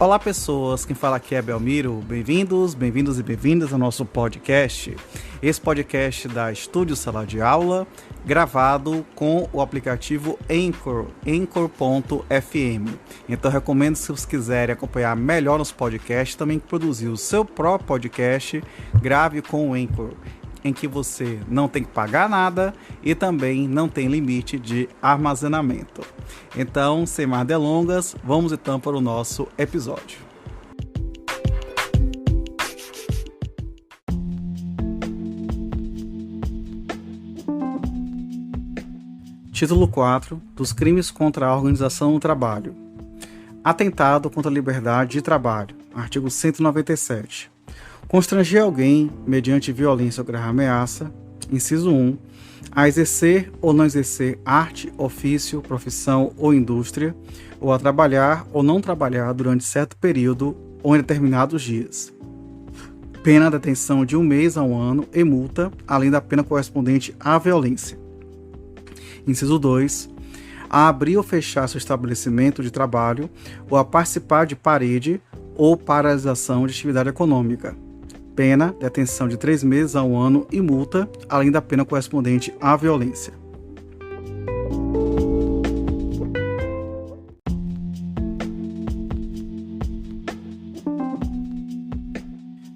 Olá pessoas, quem fala aqui é Belmiro, bem-vindos e bem-vindas ao nosso podcast. Esse podcast da Estúdio Sala de Aula, gravado com o aplicativo Anchor, Anchor.fm. Então recomendo, se vocês quiserem acompanhar melhor nos podcasts, também produzir o seu próprio podcast, grave com o Anchor, em que você não tem que pagar nada e também não tem limite de armazenamento. Então, sem mais delongas, vamos então para o nosso episódio. Título 4 dos crimes contra a organização do trabalho. Atentado contra a liberdade de trabalho. Artigo 197. Constranger alguém, mediante violência ou grave ameaça, inciso 1, a exercer ou não exercer arte, ofício, profissão ou indústria, ou a trabalhar ou não trabalhar durante certo período ou em determinados dias. Pena de detenção de 1 mês a 1 ano e multa, além da pena correspondente à violência. Inciso 2, a abrir ou fechar seu estabelecimento de trabalho ou a participar de parede ou paralisação de atividade econômica. Pena, detenção de 3 meses a 1 ano e multa, além da pena correspondente à violência.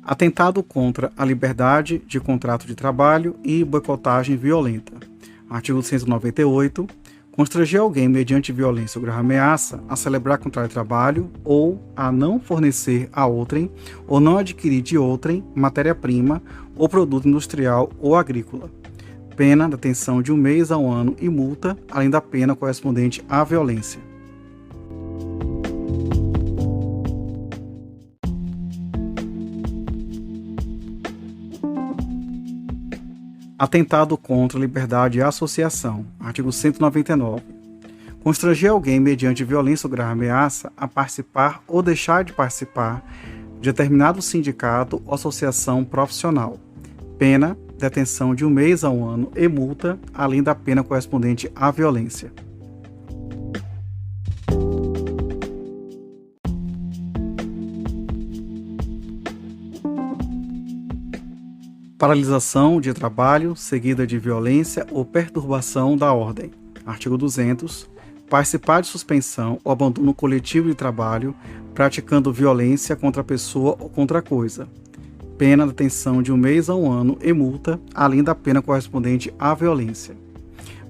Atentado contra a liberdade de contrato de trabalho e boicotagem violenta. Artigo 198. Constranger alguém mediante violência ou grave ameaça a celebrar contrato de trabalho ou a não fornecer a outrem ou não adquirir de outrem matéria-prima ou produto industrial ou agrícola. Pena, detenção de 1 mês a 1 ano e multa, além da pena correspondente à violência. Atentado contra a liberdade de associação. Artigo 199. Constranger alguém mediante violência ou grave ameaça a participar ou deixar de participar de determinado sindicato ou associação profissional. Pena, detenção de 1 mês a 1 ano e multa, além da pena correspondente à violência. Paralisação de trabalho seguida de violência ou perturbação da ordem. Artigo 200. Participar de suspensão ou abandono coletivo de trabalho praticando violência contra a pessoa ou contra a coisa. Pena de detenção de 1 mês a 1 ano e multa, além da pena correspondente à violência.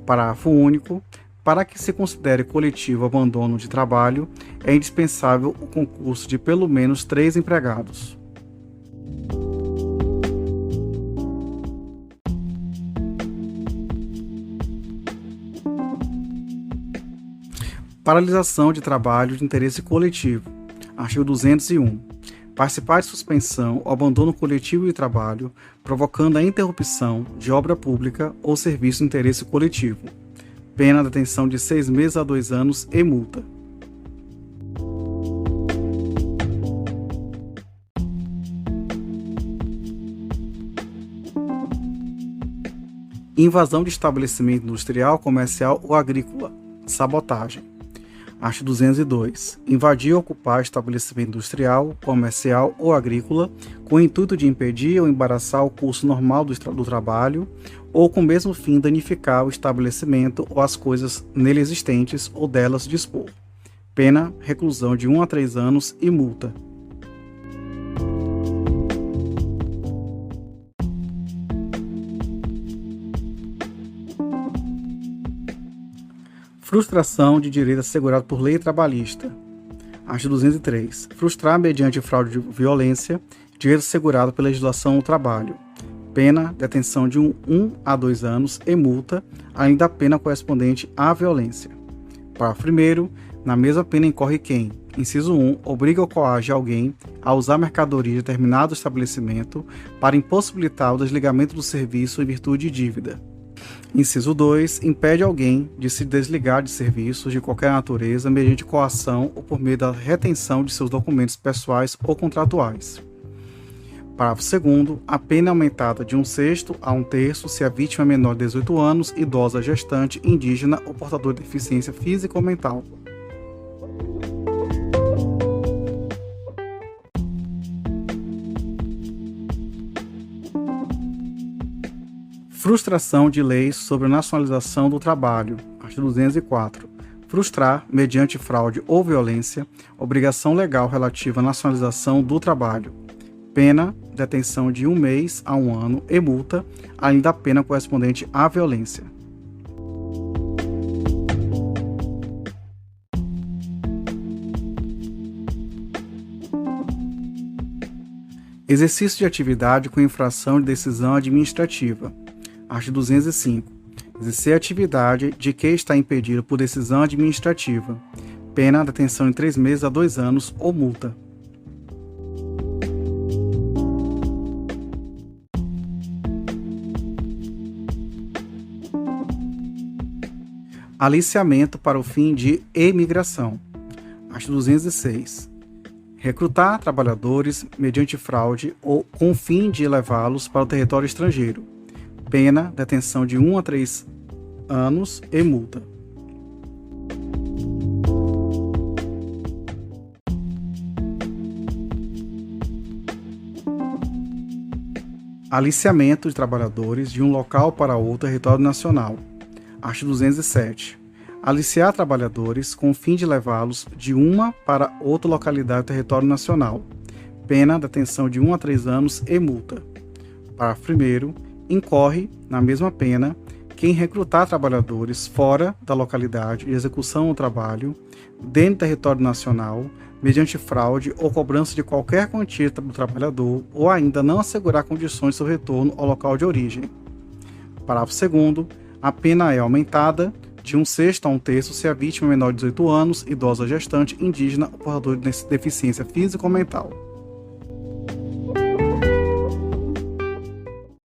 Parágrafo único. Para que se considere coletivo o abandono de trabalho, é indispensável o concurso de pelo menos 3 empregados. Paralisação de trabalho de interesse coletivo. Artigo 201. Participar de suspensão ou abandono coletivo de trabalho, provocando a interrupção de obra pública ou serviço de interesse coletivo. Pena de detenção de 6 meses a 2 anos e multa. Invasão de estabelecimento industrial, comercial ou agrícola. Sabotagem. Artigo 202. Invadir ou ocupar estabelecimento industrial, comercial ou agrícola com o intuito de impedir ou embaraçar o curso normal do trabalho ou com o mesmo fim danificar o estabelecimento ou as coisas nele existentes ou delas dispor. Pena, reclusão de 1 a 3 anos e multa. Frustração de direito assegurado por lei trabalhista. Artigo 203. Frustrar mediante fraude de violência direito assegurado pela legislação do trabalho. Pena, detenção de 1 a 2 anos e multa, além da pena correspondente à violência. Parágrafo 1º. Na mesma pena incorre quem, inciso 1, obriga ou coage alguém a usar mercadoria de determinado estabelecimento para impossibilitar o desligamento do serviço em virtude de dívida. Inciso 2. Impede alguém de se desligar de serviços de qualquer natureza mediante coação ou por meio da retenção de seus documentos pessoais ou contratuais. Parágrafo 2º. A pena é aumentada de 1/6 a 1/3 se a vítima é menor de 18 anos, idosa, gestante, indígena ou portador de deficiência física ou mental. Frustração de leis sobre a nacionalização do trabalho. Artigo 204. Frustrar, mediante fraude ou violência, obrigação legal relativa à nacionalização do trabalho. Pena, detenção de 1 mês a 1 ano e multa, além da pena correspondente à violência. Exercício de atividade com infração de decisão administrativa. Artigo 205. Exercer atividade de que está impedido por decisão administrativa. Pena, detenção de 3 meses a 2 anos ou multa. Aliciamento para o fim de emigração. Artigo 206. Recrutar trabalhadores mediante fraude ou com o fim de levá-los para o território estrangeiro. Pena, detenção de 1 a 3 anos e multa. Aliciamento de trabalhadores de um local para outro território nacional. Artigo 207. Aliciar trabalhadores com o fim de levá-los de uma para outra localidade do território nacional. Pena, detenção de 1 a 3 anos e multa. Parágrafo 1º. Incorre na mesma pena quem recrutar trabalhadores fora da localidade de execução do trabalho, dentro do território nacional, mediante fraude ou cobrança de qualquer quantia do trabalhador, ou ainda não assegurar condições de seu retorno ao local de origem. Parágrafo 2º. A pena é aumentada de 1/6 a 1/3 se a vítima é menor de 18 anos, idosa, gestante, indígena ou portador de deficiência física ou mental.